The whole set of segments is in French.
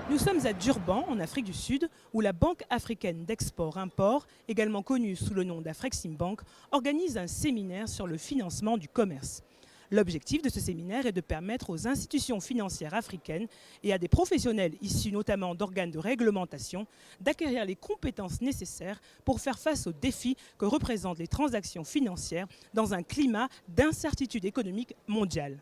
Nous sommes à Durban, en Afrique du Sud, où la Banque africaine d'export-import, également connue sous le nom d'Afreximbank, organise un séminaire sur le financement du commerce. L'objectif de ce séminaire est de permettre aux institutions financières africaines et à des professionnels issus notamment d'organes de réglementation d'acquérir les compétences nécessaires pour faire face aux défis que représentent les transactions financières dans un climat d'incertitude économique mondiale.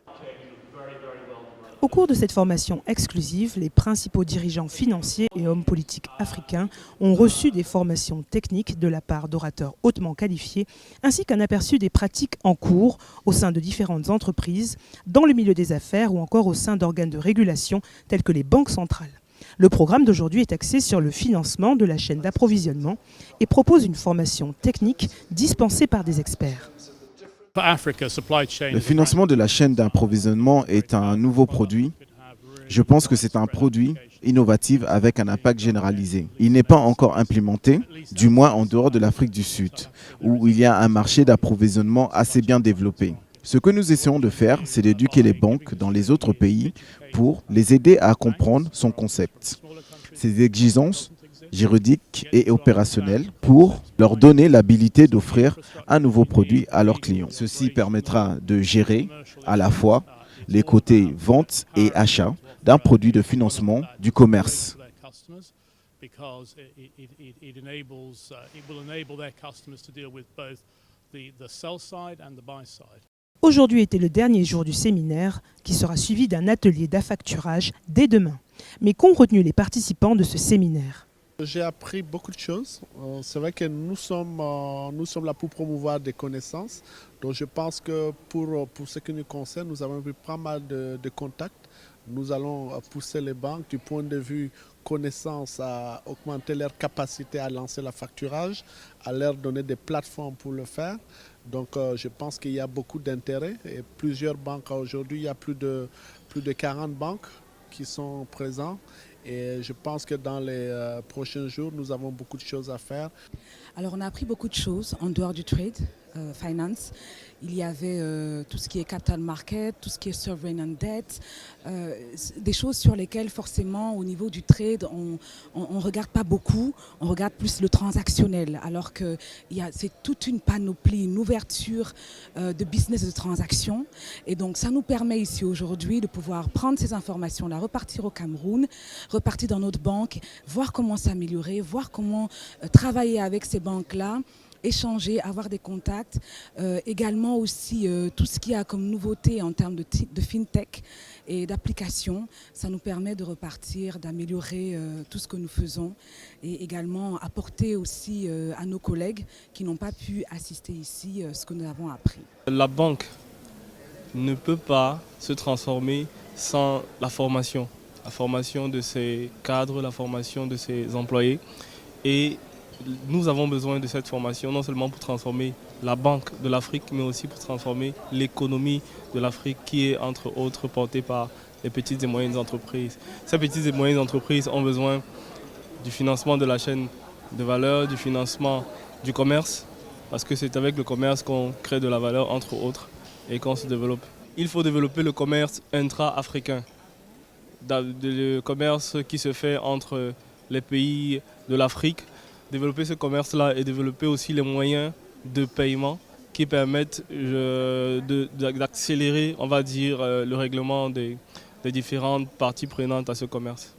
Au cours de cette formation exclusive, les principaux dirigeants financiers et hommes politiques africains ont reçu des formations techniques de la part d'orateurs hautement qualifiés, ainsi qu'un aperçu des pratiques en cours au sein de différentes entreprises, dans le milieu des affaires ou encore au sein d'organes de régulation tels que les banques centrales. Le programme d'aujourd'hui est axé sur le financement de la chaîne d'approvisionnement et propose une formation technique dispensée par des experts. Le financement de la chaîne d'approvisionnement est un nouveau produit. Je pense que c'est un produit innovatif avec un impact généralisé. Il n'est pas encore implémenté, du moins en dehors de l'Afrique du Sud, où il y a un marché d'approvisionnement assez bien développé. Ce que nous essayons de faire, c'est d'éduquer les banques dans les autres pays pour les aider à comprendre son concept, ses exigences juridiques et opérationnelles pour leur donner l'habilité d'offrir un nouveau produit à leurs clients. Ceci permettra de gérer à la fois les côtés vente et achat d'un produit de financement du commerce. Aujourd'hui était le dernier jour du séminaire qui sera suivi d'un atelier d'affacturage dès demain. Mais qu'ont retenu les participants de ce séminaire ? J'ai appris beaucoup de choses. C'est vrai que nous sommes là pour promouvoir des connaissances. Donc je pense que pour ce qui nous concerne, nous avons eu pas mal de contacts. Nous allons pousser les banques du point de vue connaissance à augmenter leur capacité à lancer le facturage, à leur donner des plateformes pour le faire. Donc je pense qu'il y a beaucoup d'intérêt et plusieurs banques aujourd'hui, il y a plus de 40 banques qui sont présentes. Et je pense que dans les prochains jours, nous avons beaucoup de choses à faire. Alors on a appris beaucoup de choses en dehors du trade, finance. Il y avait tout ce qui est capital market, tout ce qui est sovereign and debt, des choses sur lesquelles forcément au niveau du trade on regarde pas beaucoup, on regarde plus le transactionnel, alors que c'est toute une panoplie, une ouverture de business de transaction. Et donc ça nous permet ici aujourd'hui de pouvoir prendre ces informations-là, repartir au Cameroun, repartir dans notre banque, voir comment s'améliorer, voir comment travailler avec ces banques-là, échanger, avoir des contacts. Également aussi tout ce qu'il y a comme nouveauté en termes de fintech et d'application. Ça nous permet de repartir, d'améliorer tout ce que nous faisons et également apporter aussi à nos collègues qui n'ont pas pu assister ici ce que nous avons appris. La banque ne peut pas se transformer sans la formation de ses cadres, la formation de ses employés. Et nous avons besoin de cette formation non seulement pour transformer la Banque de l'Afrique, mais aussi pour transformer l'économie de l'Afrique qui est entre autres portée par les petites et moyennes entreprises. Ces petites et moyennes entreprises ont besoin du financement de la chaîne de valeur, du financement du commerce, parce que c'est avec le commerce qu'on crée de la valeur entre autres et qu'on se développe. Il faut développer le commerce intra-africain, le commerce qui se fait entre les pays de l'Afrique. Développer ce commerce-là et développer aussi les moyens de paiement qui permettent d'accélérer, on va dire, le règlement des différentes parties prenantes à ce commerce.